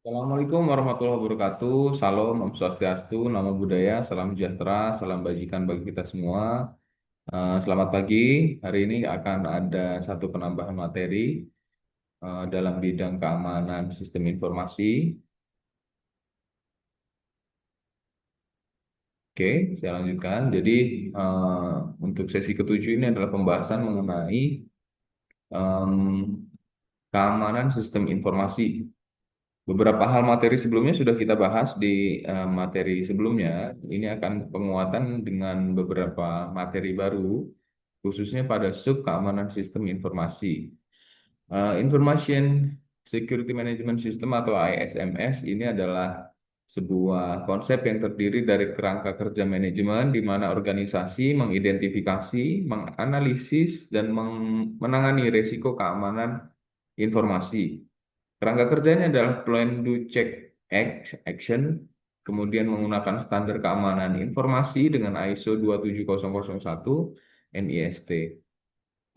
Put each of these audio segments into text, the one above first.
Assalamualaikum warahmatullahi wabarakatuh. Salam, Om Swastiastu, Namo Buddhaya, salam sejahtera, salam bajikan bagi kita semua. Selamat pagi. Hari ini akan ada satu penambahan materi dalam bidang keamanan sistem informasi. Oke, saya lanjutkan. Jadi untuk sesi ketujuh ini adalah pembahasan mengenai em, keamanan sistem informasi. Beberapa hal materi sebelumnya sudah kita bahas di materi sebelumnya. Ini akan penguatan dengan beberapa materi baru, khususnya pada sub keamanan sistem informasi. Information Security Management System atau ISMS ini adalah sebuah konsep yang terdiri dari kerangka kerja manajemen di mana organisasi mengidentifikasi, menganalisis, dan menangani risiko keamanan informasi. Kerangka kerjanya adalah plan, do, check, action, kemudian menggunakan standar keamanan informasi dengan ISO 27001 NIST.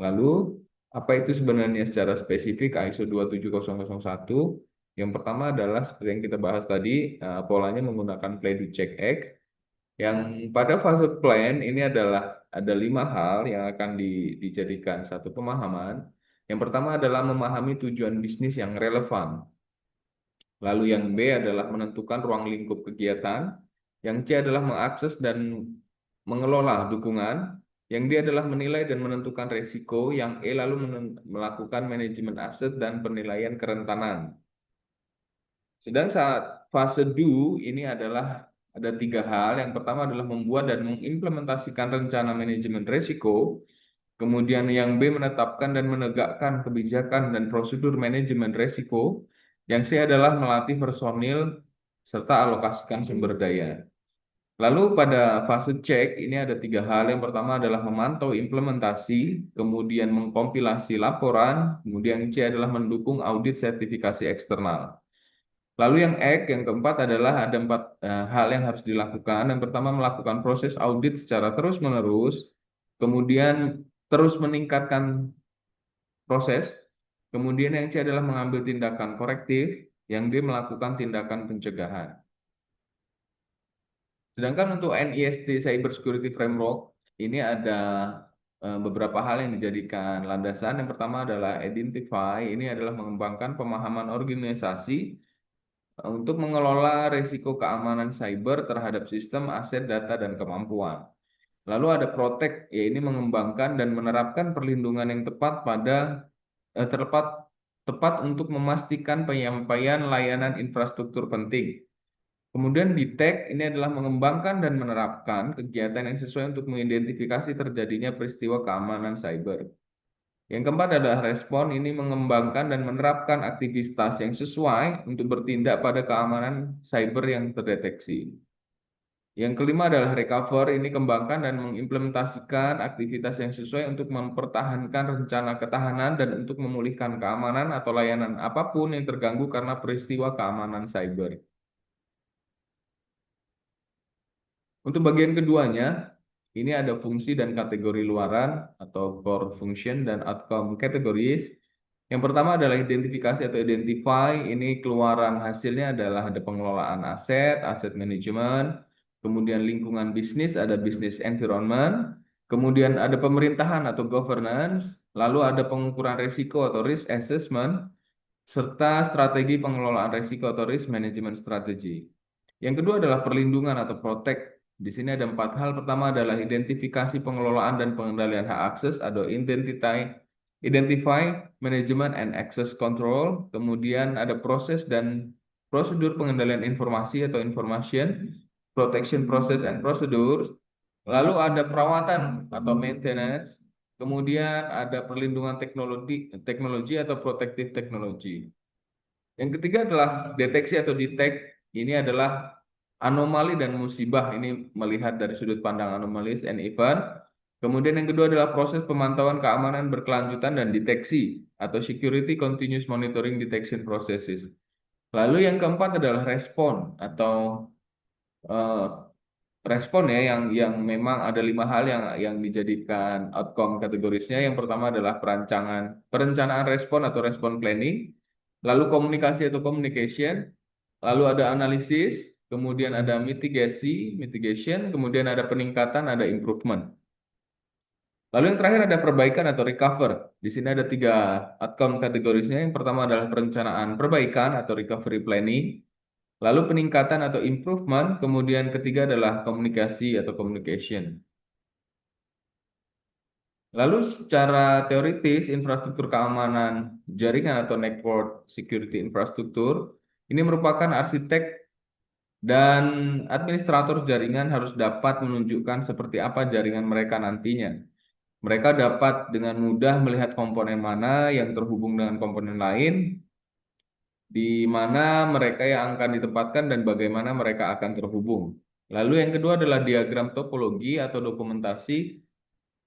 Lalu, apa itu sebenarnya secara spesifik ISO 27001? Yang pertama adalah seperti yang kita bahas tadi, polanya menggunakan plan, do, check, act. Yang pada fase plan ini adalah ada 5 hal yang akan dijadikan satu pemahaman. Yang pertama adalah memahami tujuan bisnis yang relevan. Lalu yang B adalah menentukan ruang lingkup kegiatan. Yang C adalah mengakses dan mengelola dukungan. Yang D adalah menilai dan menentukan resiko. Yang E lalu melakukan manajemen aset dan penilaian kerentanan. Sedang saat fase do ini adalah ada 3 hal. Yang pertama adalah membuat dan mengimplementasikan rencana manajemen resiko. Kemudian yang B menetapkan dan menegakkan kebijakan dan prosedur manajemen resiko. Yang C adalah melatih personil serta alokasikan sumber daya. Lalu pada fase cek ini ada 3 hal. Yang pertama adalah memantau implementasi, kemudian mengkompilasi laporan, kemudian C adalah mendukung audit sertifikasi eksternal. Lalu yang yang keempat adalah ada 4 hal yang harus dilakukan. Yang pertama melakukan proses audit secara terus-menerus, kemudian terus meningkatkan proses. Kemudian yang C adalah mengambil tindakan korektif, yang D melakukan tindakan pencegahan. Sedangkan untuk NIST Cyber Security Framework, ini ada beberapa hal yang dijadikan landasan. Yang pertama adalah identify, ini adalah mengembangkan pemahaman organisasi untuk mengelola risiko keamanan cyber terhadap sistem, aset, data, dan kemampuan. Lalu ada protect, yaitu mengembangkan dan menerapkan perlindungan yang tepat pada tepat tepat untuk memastikan penyampaian layanan infrastruktur penting. Kemudian detect ini adalah mengembangkan dan menerapkan kegiatan yang sesuai untuk mengidentifikasi terjadinya peristiwa keamanan cyber. Yang keempat adalah respon, ini mengembangkan dan menerapkan aktivitas yang sesuai untuk bertindak pada keamanan cyber yang terdeteksi. Yang kelima adalah recover, ini kembangkan dan mengimplementasikan aktivitas yang sesuai untuk mempertahankan rencana ketahanan dan untuk memulihkan keamanan atau layanan apapun yang terganggu karena peristiwa keamanan cyber. Untuk bagian keduanya, ini ada fungsi dan kategori luaran atau core function dan outcome categories. Yang pertama adalah identifikasi atau identify. Ini keluaran hasilnya adalah ada pengelolaan aset, aset manajemen, kemudian lingkungan bisnis, ada business environment, kemudian ada pemerintahan atau governance, lalu ada pengukuran risiko atau risk assessment, serta strategi pengelolaan risiko atau risk management strategy. Yang kedua adalah perlindungan atau protect. Di sini ada 4 hal. Pertama adalah identifikasi pengelolaan dan pengendalian hak akses atau identify, management and access control. Kemudian ada proses dan prosedur pengendalian informasi atau information, protection process and procedures. Lalu ada perawatan atau maintenance. Kemudian ada perlindungan teknologi atau protective technology. Yang ketiga adalah deteksi atau detect. Ini adalah anomali dan musibah. Ini melihat dari sudut pandang anomalies and event. Kemudian yang kedua adalah proses pemantauan keamanan berkelanjutan dan deteksi atau security continuous monitoring detection processes. Lalu yang keempat adalah respon atau eh, respon ya yang memang ada 5 hal yang dijadikan outcome kategorisnya. Yang pertama adalah perencanaan respon atau respon planning, lalu komunikasi atau communication, lalu ada analisis, kemudian ada mitigation, kemudian ada peningkatan, ada improvement. Lalu yang terakhir ada perbaikan atau recover. Di sini ada 3 outcome kategorisnya. Yang pertama adalah perencanaan perbaikan atau recovery planning. Lalu peningkatan atau improvement. Kemudian ketiga adalah komunikasi atau communication. Lalu secara teoritis infrastruktur keamanan jaringan atau network security infrastruktur ini merupakan arsitek dan administrator jaringan harus dapat menunjukkan seperti apa jaringan mereka nantinya. Mereka dapat dengan mudah melihat komponen mana yang terhubung dengan komponen lain, di mana mereka yang akan ditempatkan dan bagaimana mereka akan terhubung. Lalu yang kedua adalah diagram topologi atau dokumentasi.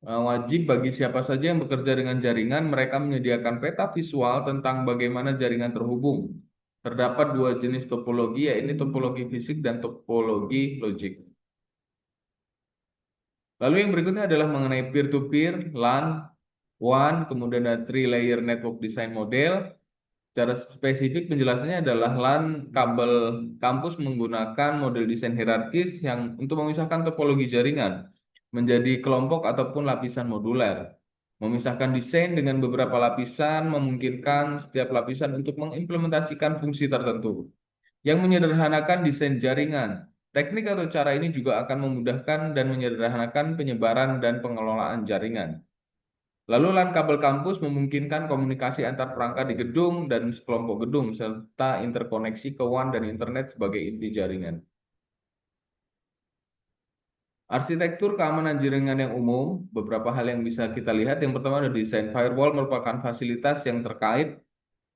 Wajib bagi siapa saja yang bekerja dengan jaringan, mereka menyediakan peta visual tentang bagaimana jaringan terhubung. Terdapat 2 jenis topologi, yaitu topologi fisik dan topologi logik. Lalu yang berikutnya adalah mengenai peer-to-peer, LAN, WAN, kemudian ada three layer network design model. Secara spesifik penjelasannya adalah LAN kabel kampus menggunakan model desain hierarkis yang untuk memisahkan topologi jaringan menjadi kelompok ataupun lapisan moduler. Memisahkan desain dengan beberapa lapisan memungkinkan setiap lapisan untuk mengimplementasikan fungsi tertentu yang menyederhanakan desain jaringan. Teknik atau cara ini juga akan memudahkan dan menyederhanakan penyebaran dan pengelolaan jaringan. Lalu LAN kabel kampus memungkinkan komunikasi antar perangkat di gedung dan sekelompok gedung, serta interkoneksi ke WAN dan internet sebagai inti jaringan. Arsitektur keamanan jaringan yang umum, beberapa hal yang bisa kita lihat. Yang pertama ada desain firewall merupakan fasilitas yang terkait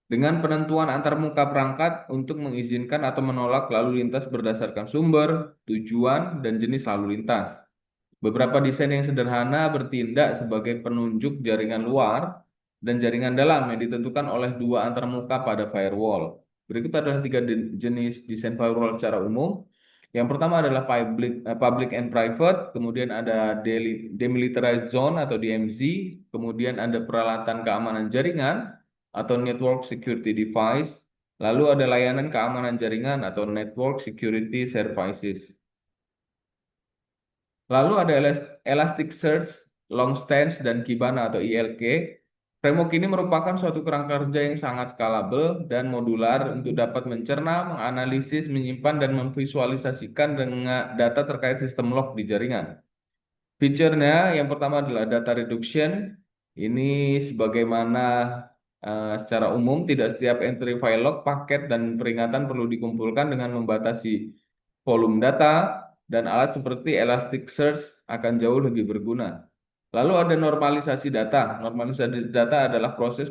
dengan penentuan antarmuka perangkat untuk mengizinkan atau menolak lalu lintas berdasarkan sumber, tujuan, dan jenis lalu lintas. Beberapa desain yang sederhana bertindak sebagai penunjuk jaringan luar dan jaringan dalam yang ditentukan oleh 2 antarmuka pada firewall. Berikut adalah 3 jenis desain firewall secara umum. Yang pertama adalah public and private, kemudian ada demilitarized zone atau DMZ, kemudian ada peralatan keamanan jaringan atau network security device, lalu ada layanan keamanan jaringan atau network security services. Lalu ada Elasticsearch, Longstance, dan Kibana atau ILK. Framework ini merupakan suatu kerangka kerja yang sangat skalabel dan modular untuk dapat mencerna, menganalisis, menyimpan, dan memvisualisasikan dengan data terkait sistem log di jaringan. Fiturnya yang pertama adalah data reduction. Ini sebagaimana secara umum tidak setiap entry file log, paket, dan peringatan perlu dikumpulkan dengan membatasi volume data, dan alat seperti Elasticsearch akan jauh lebih berguna. Lalu ada normalisasi data. Normalisasi data adalah proses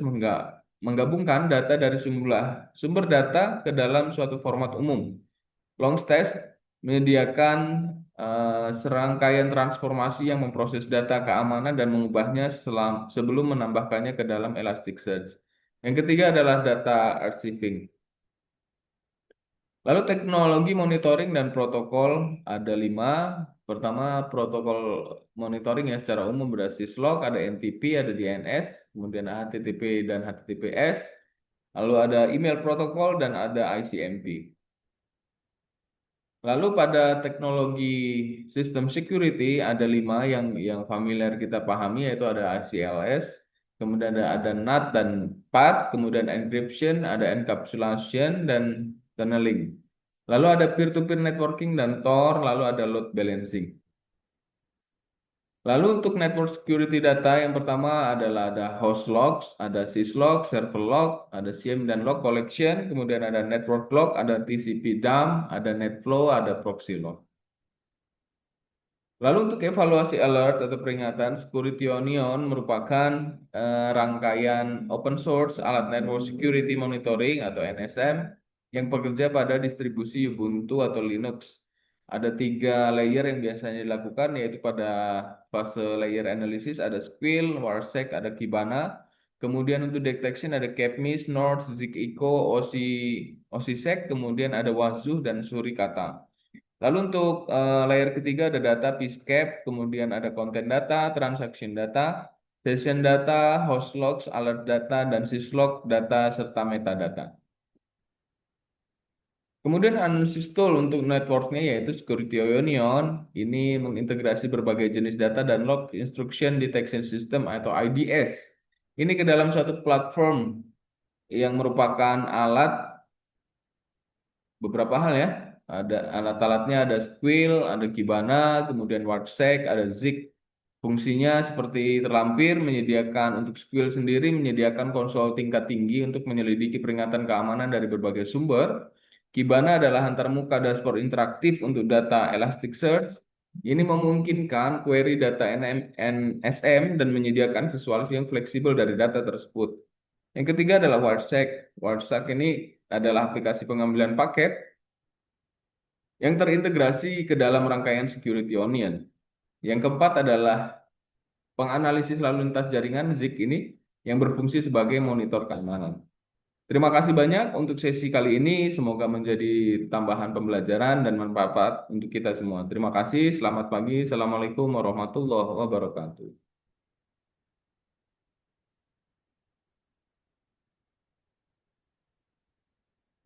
menggabungkan data dari sumber data ke dalam suatu format umum. Longstance menyediakan serangkaian transformasi yang memproses data keamanan dan mengubahnya sebelum menambahkannya ke dalam Elasticsearch. Yang ketiga adalah data archiving. Lalu teknologi monitoring dan protokol ada 5. Pertama, protokol monitoring yang secara umum berbasis log, ada NTP, ada DNS, kemudian HTTP dan HTTPS, lalu ada email protokol dan ada ICMP. Lalu pada teknologi sistem security ada 5 yang familiar kita pahami, yaitu ada ICLS, kemudian ada NAT dan PAT, kemudian encryption, ada encapsulation dan tunneling. Lalu ada peer-to-peer networking dan Tor, lalu ada load balancing. Lalu untuk network security data yang pertama adalah ada host logs, ada syslog, server log, ada SIEM dan log collection, kemudian ada network log, ada TCP dump, ada netflow, ada proxy log. Lalu untuk evaluasi alert atau peringatan, Security Onion merupakan rangkaian open source alat network security monitoring atau NSM yang bekerja pada distribusi Ubuntu atau Linux. Ada 3 layer yang biasanya dilakukan, yaitu pada fase layer analysis ada Squill, Warsec, ada Kibana. Kemudian untuk detection ada Capmis, Nord, ZigEco, OSISEC, kemudian ada Wazoo dan Suricata. Lalu untuk layer ketiga ada data PSCAP, kemudian ada content data, transaction data, session data, host logs, alert data, dan syslog data serta metadata. Kemudian unsistol untuk networknya yaitu Security Onion. Ini mengintegrasi berbagai jenis data dan log instruction detection system atau IDS. Ini ke dalam suatu platform yang merupakan alat beberapa hal ya. Ada alat-alatnya, ada Squill, ada Kibana, kemudian WardSec, ada Zik. Fungsinya seperti terlampir, menyediakan untuk Squill sendiri, menyediakan konsol tingkat tinggi untuk menyelidiki peringatan keamanan dari berbagai sumber. Kibana adalah antarmuka dashboard interaktif untuk data Elasticsearch. Ini memungkinkan query data NSM dan menyediakan visualisasi yang fleksibel dari data tersebut. Yang ketiga adalah WardSec. WardSec ini adalah aplikasi pengambilan paket yang terintegrasi ke dalam rangkaian Security Onion. Yang keempat adalah penganalisis lalu lintas jaringan Zik ini yang berfungsi sebagai monitor keamanan. Terima kasih banyak untuk sesi kali ini. Semoga menjadi tambahan pembelajaran dan manfaat untuk kita semua. Terima kasih. Selamat pagi. Assalamualaikum warahmatullahi wabarakatuh.